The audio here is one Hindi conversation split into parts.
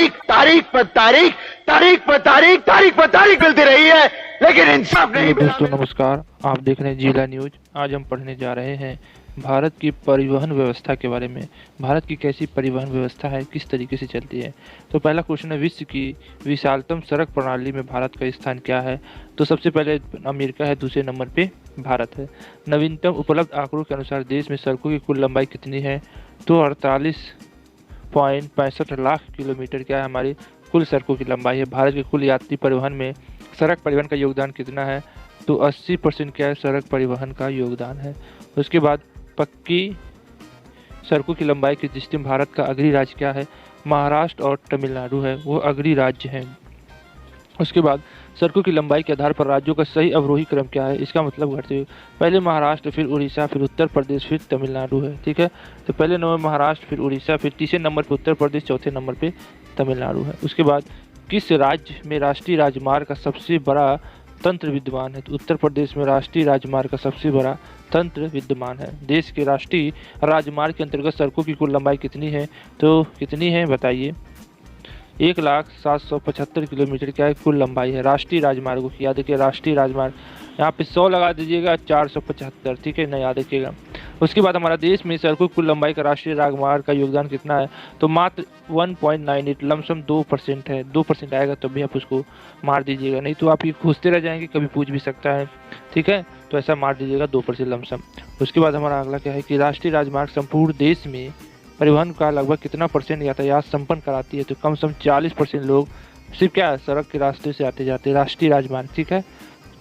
तारीख पर तारीख, तारीख पर तारीख, तारीख पर तारीख मिलती रही है, लेकिन इंसाफ नहीं मिला। दोस्तों नमस्कार, आप देख रहे हैं जिला न्यूज। आज हम पढ़ने जा रहे हैं भारत की परिवहन व्यवस्था के बारे में। भारत की कैसी परिवहन व्यवस्था है, किस तरीके से चलती है। तो पहला क्वेश्चन है, विश्व की विशालतम सड़क प्रणाली में भारत का स्थान क्या है। तो सबसे पहले अमेरिका है, दूसरे नंबर पे भारत है। नवीनतम उपलब्ध आंकड़ों के अनुसार देश में सड़कों की कुल लंबाई कितनी है। तो 48.65 लाख किलोमीटर क्या है हमारी कुल सड़कों की लंबाई है। भारत के कुल यात्री परिवहन में सड़क परिवहन का योगदान कितना है। तो 80% क्या है सड़क परिवहन का योगदान है। उसके बाद पक्की सड़कों की लंबाई की दृष्टि में भारत का अग्रणी राज्य क्या है। महाराष्ट्र और तमिलनाडु है, वो अग्रणी राज्य हैं। उसके बाद सड़कों की लंबाई के आधार पर राज्यों का सही अवरोही क्रम क्या है। इसका मतलब घटते हुए पहले महाराष्ट्र, फिर उड़ीसा, फिर उत्तर प्रदेश, फिर तमिलनाडु है। ठीक है, तो पहले नंबर महाराष्ट्र, फिर उड़ीसा, फिर तीसरे नंबर पर उत्तर प्रदेश, चौथे नंबर पे तमिलनाडु है। उसके बाद किस राज्य में राष्ट्रीय राजमार्ग का सबसे बड़ा तंत्र विद्यमान है। तो उत्तर प्रदेश में राष्ट्रीय राजमार्ग का सबसे बड़ा तंत्र विद्यमान है। देश के राष्ट्रीय राजमार्ग के अंतर्गत सड़कों की कुल लंबाई कितनी है। तो कितनी है बताइए। 1,0775 किलोमीटर क्या है कुल लंबाई है राष्ट्रीय राजमार्गों की। याद रखिए राष्ट्रीय राजमार्ग, यहाँ पे 100 लगा दीजिएगा, 475। ठीक है ना, याद रखिएगा। उसके बाद हमारा देश में सड़कों की कुल लंबाई का राष्ट्रीय राजमार्ग का योगदान कितना है। तो मात्र 1.98, लमसम 2% है। 2% आएगा तब भी आप उसको मार दीजिएगा, नहीं तो आप ये पूछते रह जाएंगे, कभी पूछ भी सकता है। ठीक है, तो ऐसा मार दीजिएगा 2% लमसम। उसके बाद हमारा अगला क्या है कि राष्ट्रीय राजमार्ग संपूर्ण देश में परिवहन का लगभग कितना परसेंट यातायात संपन्न कराती है। तो कम से कम 40% लोग सिर्फ क्या सड़क के रास्ते से आते जाते, राष्ट्रीय राजमार्ग। ठीक है,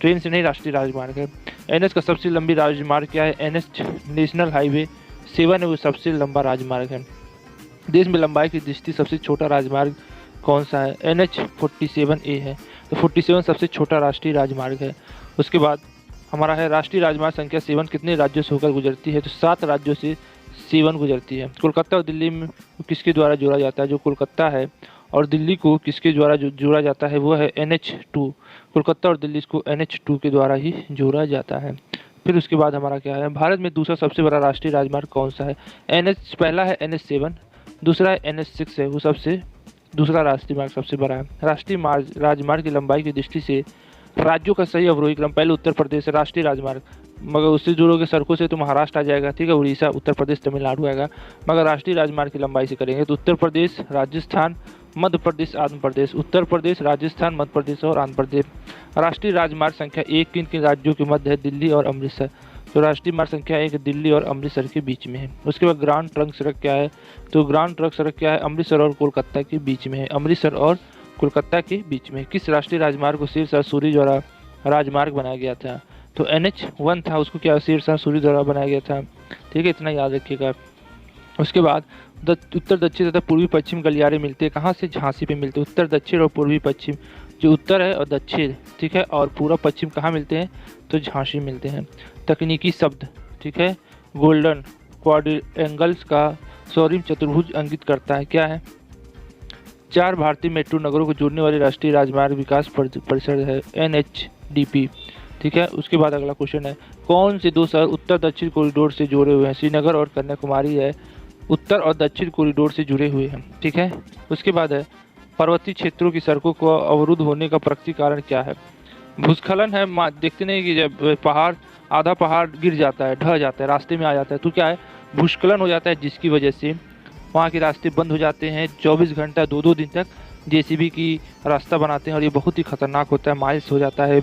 ट्रेन से नहीं, राष्ट्रीय राजमार्ग है। एनएच का सबसे लंबी राजमार्ग क्या है। एनएच नेशनल हाईवे 7 है, वो सबसे लंबा राजमार्ग है। देश में लंबाई की दृष्टि सबसे छोटा राजमार्ग कौन सा है। NH 47A है। तो 47 सबसे छोटा राष्ट्रीय राजमार्ग है। उसके बाद हमारा है राष्ट्रीय राजमार्ग संख्या 7 कितने राज्यों से होकर गुजरती है। तो 7 राज्यों से 7 गुजरती है। कोलकाता और दिल्ली में किसके द्वारा जोड़ा जाता है। जो कोलकाता है और दिल्ली को किसके द्वारा जोड़ा जाता है, वो है NH2। कोलकाता और दिल्ली को NH2 के द्वारा ही जोड़ा जाता है। फिर उसके बाद हमारा क्या है, भारत में दूसरा सबसे बड़ा राष्ट्रीय राजमार्ग कौन सा है। NH पहला है NH7, दूसरा है NH6 है, वो सबसे दूसरा राष्ट्रीय मार्ग सबसे बड़ा है। राष्ट्रीय राजमार्ग की लंबाई की दृष्टि से राज्यों का सही अवरोही क्रम, पहले उत्तर प्रदेश है राष्ट्रीय राजमार्ग, मगर उससे जुड़ोगे सड़कों से तो महाराष्ट्र आ जाएगा। ठीक है, उड़ीसा, उत्तर प्रदेश, तमिलनाडु आएगा। मगर राष्ट्रीय राजमार्ग की लंबाई से करेंगे तो उत्तर प्रदेश, राजस्थान, मध्य प्रदेश, आंध्र प्रदेश। उत्तर प्रदेश, राजस्थान, मध्य प्रदेश और आंध्र प्रदेश। राष्ट्रीय राजमार्ग संख्या 1 किन राज्यों के मध्य है। दिल्ली और अमृतसर। तो राष्ट्रीय मार्ग संख्या 1 दिल्ली और अमृतसर के बीच में है। उसके बाद ग्रांड ट्रंक सड़क क्या है। तो ग्रांड ट्रंक सड़क क्या है, अमृतसर और कोलकाता के बीच में है। अमृतसर और कोलकाता के बीच में। किस राष्ट्रीय राजमार्ग को सिरसा सूरी द्वारा राजमार्ग बनाया गया था। तो NH1 था, उसको क्या सिरसा सूरी द्वारा बनाया गया था। ठीक है, इतना याद रखिएगा। उसके बाद उत्तर दक्षिण तथा पूर्वी पश्चिम गलियारे मिलते हैं कहाँ से। झांसी पे मिलते हैं। उत्तर दक्षिण और पूर्वी पश्चिम, जो उत्तर है और दक्षिण, ठीक है, और पूरा पश्चिम कहाँ मिलते हैं। तो झांसी मिलते हैं। तकनीकी शब्द, ठीक है, गोल्डन क्वाड्रिएंगल्स का स्वर्णिम चतुर्भुज अंकित करता है। क्या है, 4 भारतीय मेट्रो नगरों को जोड़ने वाली राष्ट्रीय राजमार्ग विकास परिषद है, NHDP। ठीक है, उसके बाद अगला क्वेश्चन है, कौन से 2 शहर उत्तर दक्षिण कॉरिडोर से जुड़े हुए हैं। श्रीनगर और कन्याकुमारी है, उत्तर और दक्षिण कॉरिडोर से जुड़े हुए हैं। ठीक है, उसके बाद है, पर्वतीय क्षेत्रों की सड़कों को अवरुद्ध होने का प्रकृति कारण क्या है। भूस्खलन है। देखते नहीं कि जब पहाड़, आधा पहाड़ गिर जाता है, ढह जाता है, रास्ते में आ जाता है, तो क्या है, भूस्खलन हो जाता है, जिसकी वजह से वहाँ के रास्ते बंद हो जाते हैं। 24 घंटा 2-2 दिन तक JCB की रास्ता बनाते हैं और ये बहुत ही खतरनाक होता है। माइल्स हो जाता है,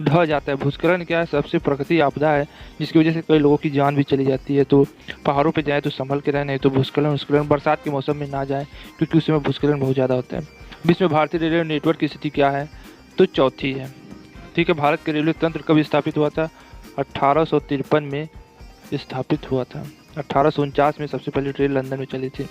ढह जाता है। भूस्खलन क्या है, सबसे प्रकृति आपदा है, जिसकी वजह से कई लोगों की जान भी चली जाती है। तो पहाड़ों पे जाए तो संभल के रहें, नहीं तो भूस्खलन बरसात के मौसम में ना जाए, क्योंकि उसमें भूस्खलन बहुत ज़्यादा होता है। विश्व में भारतीय रेलवे नेटवर्क की स्थिति क्या है। तो चौथी है। ठीक है, भारत के रेलवे तंत्र कब स्थापित हुआ था। 1853 में स्थापित हुआ था। 1849 में सबसे पहली ट्रेन लंदन में चली थी।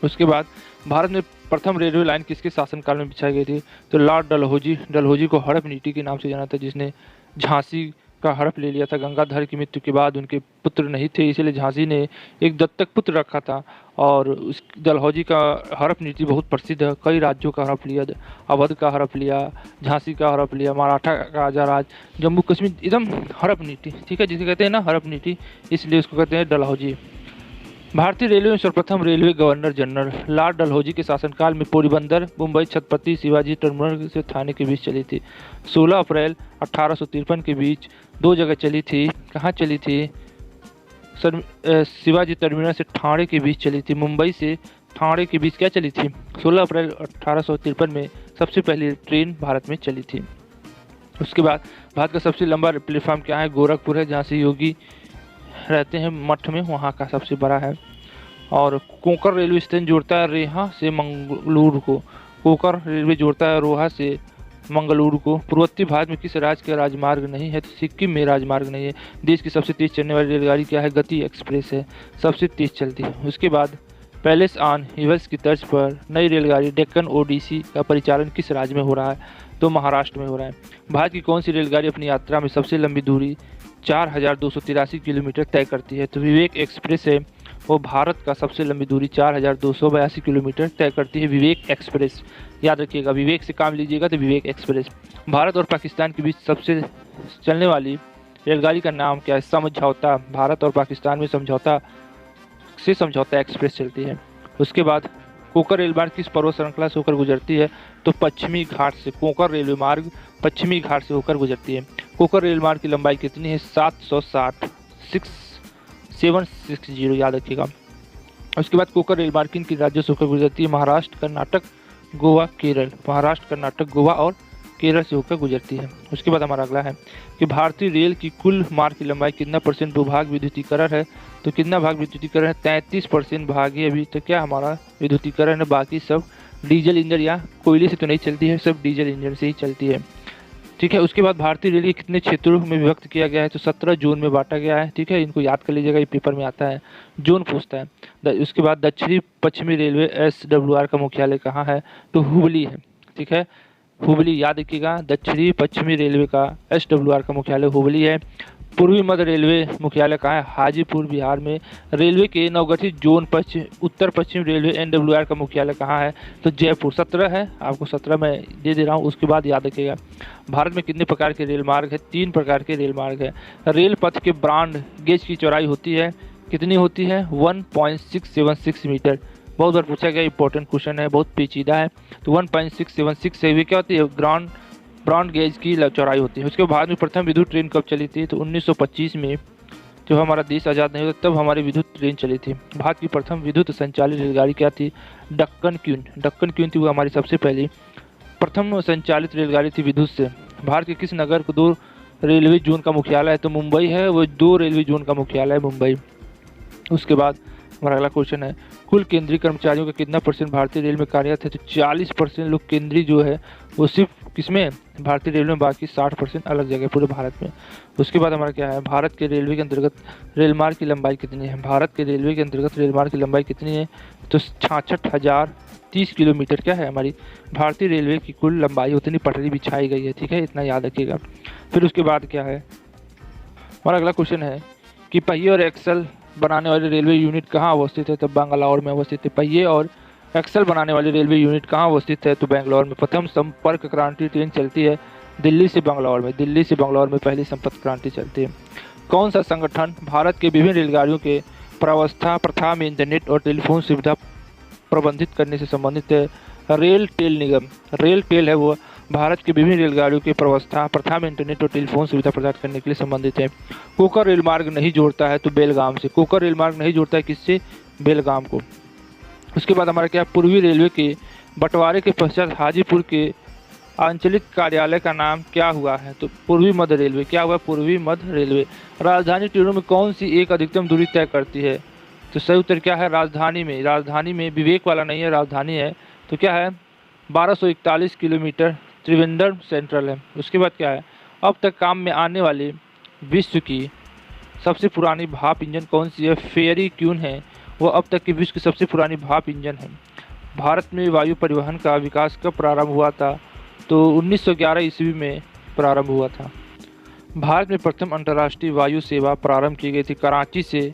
उसके बाद भारत में प्रथम रेलवे लाइन किसके शासनकाल में बिछाई गई थी। तो लॉर्ड डलहौजी को हड़प नीति के नाम से जाना था, जिसने झांसी का हड़प ले लिया था। गंगाधर की मृत्यु के बाद उनके पुत्र नहीं थे, इसलिए झांसी ने एक दत्तक पुत्र रखा था। और उस डलहौजी का हड़प नीति बहुत प्रसिद्ध है। कई राज्यों का हड़प लिया, अवध का हड़प लिया, झांसी का हड़प लिया, मराठा का आजाराज, जम्मू कश्मीर, एकदम हड़प नीति। ठीक है, जिसे कहते हैं ना हड़प नीति, इसलिए उसको कहते हैं डलहौजी। भारतीय रेलवे में सर्वप्रथम railway governor general Lord Dalhousie के शासनकाल में पोरबंदर मुंबई छत्रपति शिवाजी टर्मिनल से थाने के बीच चली थी। 16 अप्रैल 1853 के बीच दो जगह चली थी। कहाँ चली थी? शिवाजी टर्मिनल से ठाणे के बीच चली थी। मुंबई से ठाणे के बीच क्या चली थी? 16 अप्रैल 1853 में सबसे पहली ट्रेन भारत में चली थी। उसके बाद भारत का सबसे लंबा प्लेटफार्म क्या है? गोरखपुर है, जहाँ से योगी रहते हैं मठ में, वहाँ का सबसे बड़ा है। और कोंकण रेलवे स्टेशन जोड़ता है रेहा से मंगलूरु को। कोंकण रेलवे जोड़ता है रोहा से मंगलूरु को। पूर्वोत्तर भारत में किस राज्य का राजमार्ग नहीं है? तो सिक्किम में राजमार्ग नहीं है। देश की सबसे तेज चलने वाली रेलगाड़ी क्या है? गति एक्सप्रेस है, सबसे तेज चलती है। उसके बाद पैलेस ऑन व्हील्स की तर्ज पर नई रेलगाड़ी डेक्कन ओडिसी का परिचालन किस राज्य में हो रहा है? तो महाराष्ट्र में हो रहा है। भारत की कौन सी रेलगाड़ी अपनी यात्रा में सबसे लंबी दूरी 4283 किलोमीटर तय करती है? तो विवेक एक्सप्रेस है, वो भारत का सबसे लंबी दूरी 4282 किलोमीटर तय करती है, विवेक एक्सप्रेस। याद रखिएगा, विवेक से काम लीजिएगा तो विवेक एक्सप्रेस। भारत और पाकिस्तान के बीच सबसे चलने वाली रेलगाड़ी का नाम क्या है? समझौता। भारत और पाकिस्तान में समझौता एक्सप्रेस चलती है। उसके बाद कोंकण रेल मार्ग किस पर्वत श्रृंखला से होकर गुजरती है? तो पश्चिमी घाट से। कोंकण रेलवे मार्ग पश्चिमी घाट से होकर गुजरती है। कोंकण रेल मार्ग की लंबाई कितनी है? 760 याद रखिएगा। उसके बाद कोंकण रेल मार्ग किन राज्यों से होकर गुजरती है? महाराष्ट्र, कर्नाटक, गोवा, केरल। महाराष्ट्र, कर्नाटक, गोवा और केरल से होकर गुजरती है। उसके बाद हमारा अगला है कि भारतीय रेल की कुल मार्ग की लंबाई कितना % भूभाग विद्युतीकरण है? तो कितना भाग विद्युतीकरण है? 33% भाग ही अभी तक क्या हमारा विद्युतीकरण है। बाकी सब डीजल इंजन या कोयले से तो नहीं चलती है, सब डीजल इंजन से ही चलती है। ठीक है। उसके बाद भारतीय रेल के कितने क्षेत्रों में विभक्त किया गया है? तो 17 जोन में बांटा गया है। ठीक है, इनको याद कर लीजिएगा, ये पेपर में आता है, जोन पूछता है। उसके बाद दक्षिणी पश्चिमी रेलवे SWR का मुख्यालय कहाँ है? तो हुबली है। ठीक है, हुबली याद रखिएगा। दक्षिणी पश्चिमी रेलवे का SWR का मुख्यालय हुबली है। पूर्वी मध्य रेलवे मुख्यालय कहाँ है? हाजीपुर, बिहार में। रेलवे के नवगठित जोन उत्तर पश्चिम रेलवे NWR का मुख्यालय कहाँ है? तो जयपुर। 17 है, आपको 17 मैं दे दे रहा हूँ। उसके बाद याद रखिएगा, भारत में कितने प्रकार के रेल मार्ग है? 3 प्रकार के रेल मार्ग है। रेल पथ के ब्रॉड गेज की चौड़ाई होती है, कितनी होती है? 1.676 मीटर। बहुत बार पूछा गया, इंपॉर्टेंट क्वेश्चन है, बहुत पेचीदा है। तो 1.676 से भी क्या होती है? ब्रॉड गेज की चौड़ाई होती है। उसके बाद में प्रथम विद्युत ट्रेन कब चली थी? तो 1925 में, जब हमारा देश आज़ाद नहीं हुआ तब हमारी विद्युत ट्रेन चली थी। भारत की प्रथम विद्युत संचालित रेलगाड़ी क्या थी? डक्कन क्वीन थी, वो हमारी सबसे पहली प्रथम संचालित रेलगाड़ी थी विद्युत से। भारत के किस नगर को 2 रेलवे जोन का मुख्यालय है? तो मुंबई है, वो 2 रेलवे जोन का मुख्यालय है मुंबई। उसके बाद हमारा अगला क्वेश्चन है, कुल केंद्रीय कर्मचारियों का कितना % भारतीय रेल में कार्यरत है? तो 40% लोग केंद्रीय जो है वो सिर्फ किसमें? भारतीय रेल में, बाकी 60% अलग जगह पूरे भारत में। उसके बाद हमारा क्या है, भारत के रेलवे के अंतर्गत रेलमार्ग की लंबाई कितनी है? भारत के रेलवे के अंतर्गत रेलमार्ग की लंबाई कितनी है? तो 66,030 किलोमीटर क्या है हमारी भारतीय रेलवे की कुल लंबाई, उतनी पटरी बिछाई गई है। ठीक है, इतना याद रखिएगा। फिर उसके बाद क्या है, हमारा अगला क्वेश्चन है कि पहिए और एक्सल बनाने वाली रेलवे यूनिट कहाँ अवस्थित है? तो बैंगलोर में अवस्थित है। पहिए और एक्सल बनाने वाली रेलवे यूनिट कहाँ अवस्थित है? तो बैंगलोर में। प्रथम संपर्क क्रांति ट्रेन चलती है दिल्ली से बंगलौर में। दिल्ली से बंगलौर में पहली संपर्क क्रांति चलती है। कौन सा संगठन भारत के विभिन्न रेलगाड़ियों के प्रावस्था प्रथा में इंटरनेट और टेलीफोन सुविधा प्रबंधित करने से संबंधित है? रेल टेल निगम। रेल टेल है वो भारत के विभिन्न रेलगाड़ियों के प्रावस्था प्रथा में इंटरनेट और टेलीफोन सुविधा प्रदान करने के लिए संबंधित है। कोंकण रेल मार्ग नहीं जोड़ता है तो बेलगाम से। कोंकण रेल मार्ग नहीं जोड़ता है किससे? बेलगाम को। उसके बाद हमारा क्या, पूर्वी रेलवे के बंटवारे के पश्चात हाजीपुर के आंचलिक कार्यालय का नाम क्या हुआ है? तो पूर्वी मध्य रेलवे। क्या हुआ? पूर्वी मध्य रेलवे। राजधानी ट्रेनों में कौन सी एक अधिकतम दूरी तय करती है? तो सही उत्तर क्या है? राजधानी में। राजधानी में, विवेक वाला नहीं है, राजधानी है। तो क्या है? 1241 किलोमीटर त्रिवेंद्रम सेंट्रल है। उसके बाद क्या है, अब तक काम में आने वाली विश्व की सबसे पुरानी भाप इंजन कौन सी है? फेयरी क्यून है, वो अब तक की विश्व की सबसे पुरानी भाप इंजन है। भारत में वायु परिवहन का विकास कब प्रारंभ हुआ था? तो 1911 ईस्वी में प्रारंभ हुआ था। भारत में प्रथम अंतर्राष्ट्रीय वायु सेवा प्रारंभ की गई थी कराची से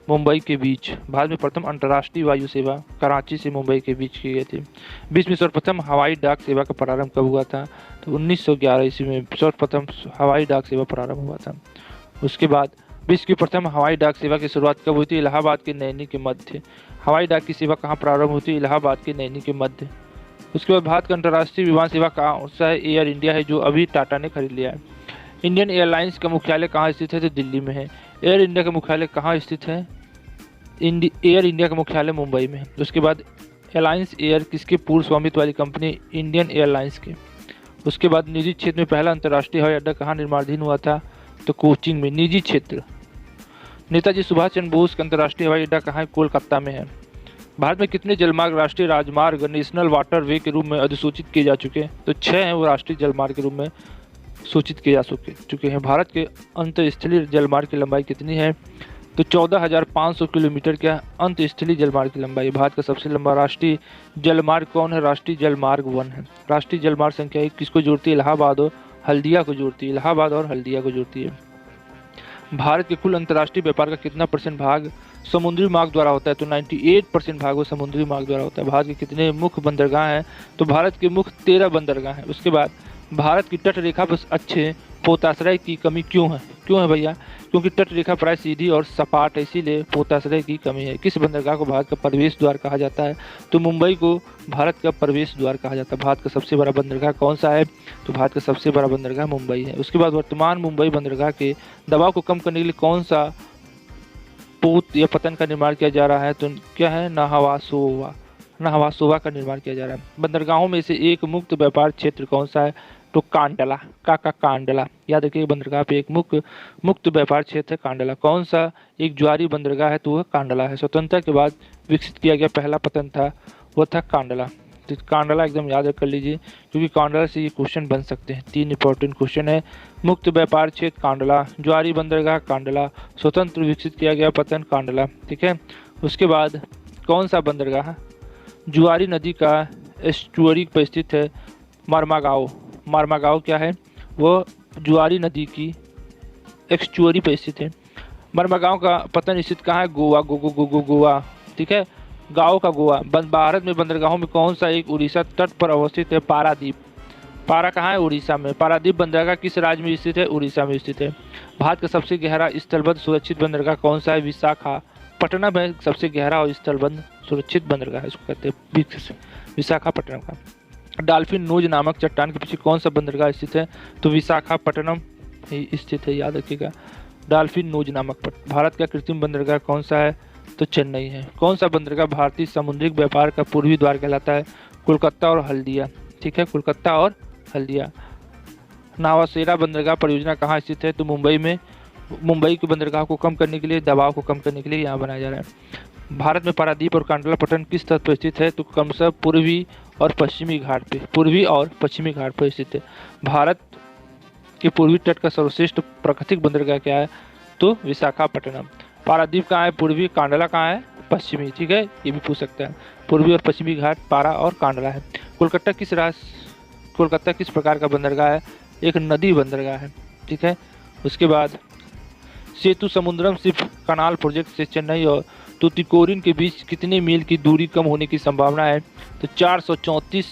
मुंबई के बीच। भारत में प्रथम अंतर्राष्ट्रीय वायु सेवा कराची से मुंबई के बीच की गई थी। विश्व में सर्वप्रथम हवाई डाक सेवा का प्रारंभ कब हुआ था? तो 1911 ईस्वी में सर्वप्रथम हवाई डाक सेवा प्रारंभ हुआ था। उसके बाद विश्व की प्रथम हवाई डाक सेवा की शुरुआत कब हुई थी? इलाहाबाद के नैनी के मध्य। हवाई डाक की सेवा कहाँ प्रारंभ हुई थी? इलाहाबाद के नैनी के मध्य। उसके बाद भारत का अंतर्राष्ट्रीय विमान सेवा कहाँ सा है? एयर इंडिया है, जो अभी टाटा ने खरीद लिया है। इंडियन एयरलाइंस का मुख्यालय कहाँ स्थित है? तो दिल्ली में है। एयर इंडिया का मुख्यालय कहाँ स्थित है? एयर इंडिया का मुख्यालय मुंबई में है। उसके बाद एलायंस एयर किसके पूर्व स्वामित्व वाली कंपनी? इंडियन एयरलाइंस के। उसके बाद निजी क्षेत्र में पहला अंतर्राष्ट्रीय हवाई अड्डा कहाँ निर्माणाधीन हुआ था? तो कोचीन में, निजी क्षेत्र। नेताजी सुभाष चंद्र बोस का अंतर्राष्ट्रीय हवाई अड्डा कहाँ है? कोलकाता में है। भारत में कितने जलमार्ग राष्ट्रीय राजमार्ग नेशनल वाटरवे के रूप में अधिसूचित किए जा चुके हैं? तो 6 हैं वो राष्ट्रीय जलमार्ग के रूप में सूचित किए जा चुके हैं। भारत के अंतस्थलीय जलमार्ग की लंबाई कितनी है? तो 14,500 किलोमीटर का अंतस्थलीय जलमार्ग की लंबाई। भारत का सबसे लंबा राष्ट्रीय जलमार्ग कौन है? राष्ट्रीय जलमार्ग 1 है। राष्ट्रीय जलमार्ग संख्या 1 किसको जोड़ती है? इलाहाबाद और हल्दिया को जोड़ती है। इलाहाबाद और हल्दिया को जोड़ती है। भारत के कुल अंतर्राष्ट्रीय व्यापार का कितना % भाग समुद्री मार्ग द्वारा होता है? तो 98% भाग वो समुद्री मार्ग द्वारा होता है। भारत के कितने मुख्य बंदरगाह हैं? तो भारत के मुख्य 13 बंदरगाह हैं। उसके बाद भारत की तट रेखा पर अच्छे पोताश्रय की कमी क्यों है? क्यों है भैया? क्योंकि तट रेखा प्राय सीधी और सपाट है, इसीलिए पोताश्रय की कमी है। किस बंदरगाह को भारत का प्रवेश द्वार कहा जाता है? तो मुंबई को भारत का प्रवेश द्वार कहा जाता है। भारत का सबसे बड़ा बंदरगाह कौन सा है? तो भारत का सबसे बड़ा बंदरगाह मुंबई है। उसके बाद वर्तमान मुंबई बंदरगाह के दबाव को कम करने के लिए कौन सा पोत या पतन का निर्माण किया जा रहा है? तो क्या है? नहवासोवा का निर्माण किया जा रहा है। बंदरगाहों में से एक मुक्त व्यापार क्षेत्र कौन सा है? तो कांडला। कांडला, याद रखिए बंदरगाह पे एक मुक्त व्यापार क्षेत्र है कांडला। कौन सा एक ज्वारी बंदरगाह है? तो वह कांडला है। स्वतंत्रता के बाद विकसित किया गया पहला पतन था, वो था कांडला। तो कांडला एकदम याद कर लीजिए, क्योंकि कांडला से ये क्वेश्चन बन सकते हैं। 3 इंपॉर्टेंट क्वेश्चन है। मुक्त व्यापार क्षेत्र कांडला, ज्वारी बंदरगाह कांडला, स्वतंत्र विकसित किया गया पतन कांडला। ठीक है। उसके बाद कौन सा बंदरगाह जुआरी नदी का एस्चुअरी पर स्थित है? मरमागांव। मरमागांव क्या है? वो जुआरी नदी की एस्चुअरी पर स्थित है। मरमागांव का पतन स्थित कहाँ है? गोवा। गोवा। ठीक है, गांव का गोवा। भारत में बंदरगाहों में कौन सा एक उड़ीसा तट पर अवस्थित है? पारादीप। पारा कहाँ है? उड़ीसा में। पारादीप बंदरगाह किस राज्य में स्थित है? उड़ीसा में स्थित है। भारत का सबसे गहरा स्थलबद्ध सुरक्षित बंदरगाह कौन सा है? विशाखापट्टनम है सबसे गहरा और स्थलबद्ध सुरक्षित बंदरगाह, इसको कहते हैं विशाखापट्टनम का। डॉल्फिन नोज नामक चट्टान के पीछे कौन सा बंदरगाह स्थित है? तो विशाखापट्टनम ही स्थित है, याद रखिएगा। डॉल्फिन नोज नामक। भारत का कृत्रिम बंदरगाह कौन सा है? तो चेन्नई है। कौन सा बंदरगाह भारतीय समुद्री व्यापार का पूर्वी द्वार कहलाता है? कोलकाता और हल्दिया। ठीक है, कोलकाता और हल्दिया। नावासेरा बंदरगाह परियोजना कहाँ स्थित है? तो मुंबई में। मुंबई के बंदरगाह को कम करने के लिए, दबाव को कम करने के लिए यहाँ बनाया जा रहा है। भारत में पारादीप और कांडला पट्टन किस तट पर स्थित है? तो क्रमशः पूर्वी और पश्चिमी घाट पे। पूर्वी और पश्चिमी घाट पर स्थित है। भारत के पूर्वी तट का सर्वश्रेष्ठ प्राकृतिक बंदरगाह क्या है? तो विशाखापट्टनम। पारादीप कहाँ है? पूर्वी। कांडला कहाँ है? पश्चिमी। ठीक है, ये भी पूछ सकता है। पूर्वी और पश्चिमी घाट पारा और कांडला है। कोलकाता किस प्रकार का बंदरगाह है? एक नदी बंदरगाह है। ठीक है। उसके बाद सेतु समुद्रम शिप कनाल प्रोजेक्ट से चेन्नई और तूतीकोरिन के बीच कितने मील की दूरी कम होने की संभावना है? तो 434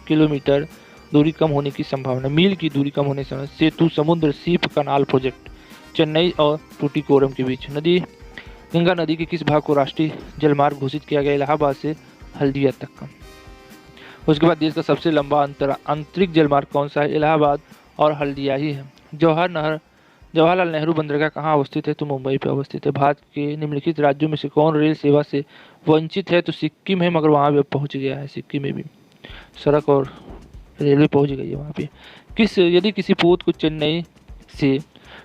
किलोमीटर दूरी कम होने की संभावना, मील की दूरी कम होने से। सेतु समुद्र शिप कनाल प्रोजेक्ट चेन्नई और तूतीकोरिन के बीच। गंगा नदी के किस भाग को राष्ट्रीय जलमार्ग घोषित किया गया? इलाहाबाद से हल्दिया तक का। उसके बाद देश का सबसे लंबा आंतरिक जलमार्ग कौन सा है? इलाहाबाद और हल्दिया ही है। जवाहरलाल नेहरू बंदरगाह कहाँ अवस्थित है? तो मुंबई पे अवस्थित है। भारत के निम्नलिखित राज्यों में से कौन रेल सेवा से वंचित है? तो सिक्किम है, मगर वहाँ भी पहुँच गया है। सिक्किम में भी सड़क और रेलवे पहुँच गई है वहाँ पे। यदि किसी पोत को चेन्नई से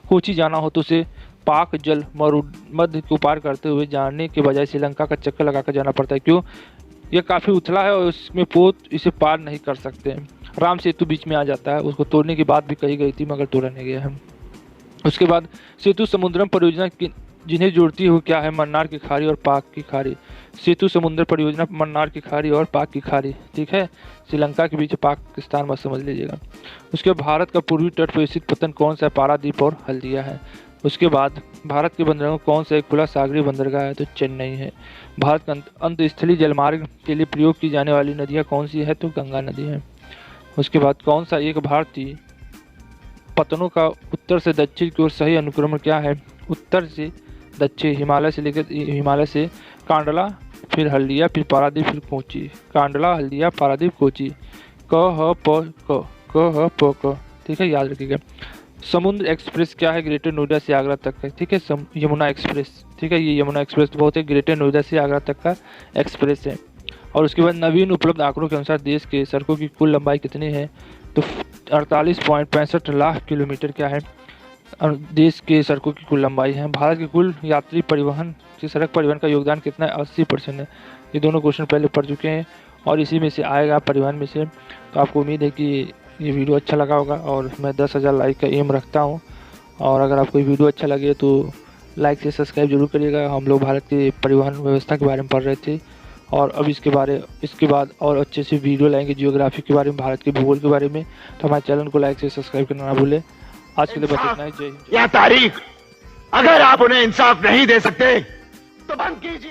कोची जाना हो तो उसे पाक जल मध्य को पार करते हुए जाने के बजाय श्रीलंका का चक्कर लगाकर जाना पड़ता है। क्यों? यह काफ़ी उथला है और इसमें पोत इसे पार नहीं कर सकते। राम सेतु बीच में आ जाता है, उसको तोड़ने की बात भी कही गई थी मगर तोड़ा नहीं गया है। उसके बाद सेतु समुद्रम परियोजना जिन्हें जोड़ती है वो क्या है? मन्नार की खाड़ी और पाक की खाड़ी। सेतु समुद्र परियोजना मन्नार की खाड़ी और पाक की खाड़ी। ठीक है, श्रीलंका के बीच पाकिस्तान मत समझ लीजिएगा। उसके बाद भारत का पूर्वी तट पर स्थित पतन कौन सा है? पारादीप और हल्दिया है। उसके बाद भारत के बंदरगाहों कौन सा एक खुला सागरीय बंदरगाह है? तो चेन्नई है। भारत का अंतस्थलीय जलमार्ग के लिए प्रयोग की जाने वाली नदियाँ कौन सी है? तो गंगा नदी है। उसके बाद कौन सा एक भारतीय पतनों का उत्तर से दक्षिण की ओर सही अनुक्रमण क्या है? उत्तर से दक्षिण, हिमालय से कांडला, फिर हल्दिया, फिर पारादीप, फिर कोची। कांडला, हल्दिया, पारादीप, कोची। क। ठीक है, याद रखिएगा। समुद्र एक्सप्रेस क्या है? ग्रेटर नोएडा से आगरा तक है। ठीक है, यमुना एक्सप्रेस। ठीक है, ये यमुना एक्सप्रेस बहुत है, ग्रेटर नोएडा से आगरा तक का एक्सप्रेस है। और उसके बाद नवीन उपलब्ध आंकड़ों के अनुसार देश के सड़कों की कुल लंबाई कितनी है? तो 48.65 लाख किलोमीटर क्या है देश के सड़कों की कुल लंबाई है। भारत के कुल यात्री परिवहन की सड़क परिवहन का योगदान कितना है? 80% है। ये दोनों क्वेश्चन पहले पढ़ चुके हैं और इसी में से आएगा परिवहन में से। तो आपको उम्मीद है कि ये वीडियो अच्छा लगा होगा और मैं 10,000 लाइक का एम रखता हूँ। और अगर आपको ये वीडियो अच्छा लगे तो लाइक से सब्सक्राइब जरूर करिएगा। हम लोग भारत के परिवहन व्यवस्था के बारे में पढ़ रहे थे और अब इसके बाद और अच्छे से वीडियो लाएंगे जियोग्राफी के बारे में, भारत के भूगोल के बारे में। तो हमारे चैनल को लाइक से सब्सक्राइब करना ना भूलें। आज के लिए बस इतना ही। जय हिंद। या तारीख, अगर आप उन्हें इंसाफ नहीं दे सकते तो बंद कीजिए।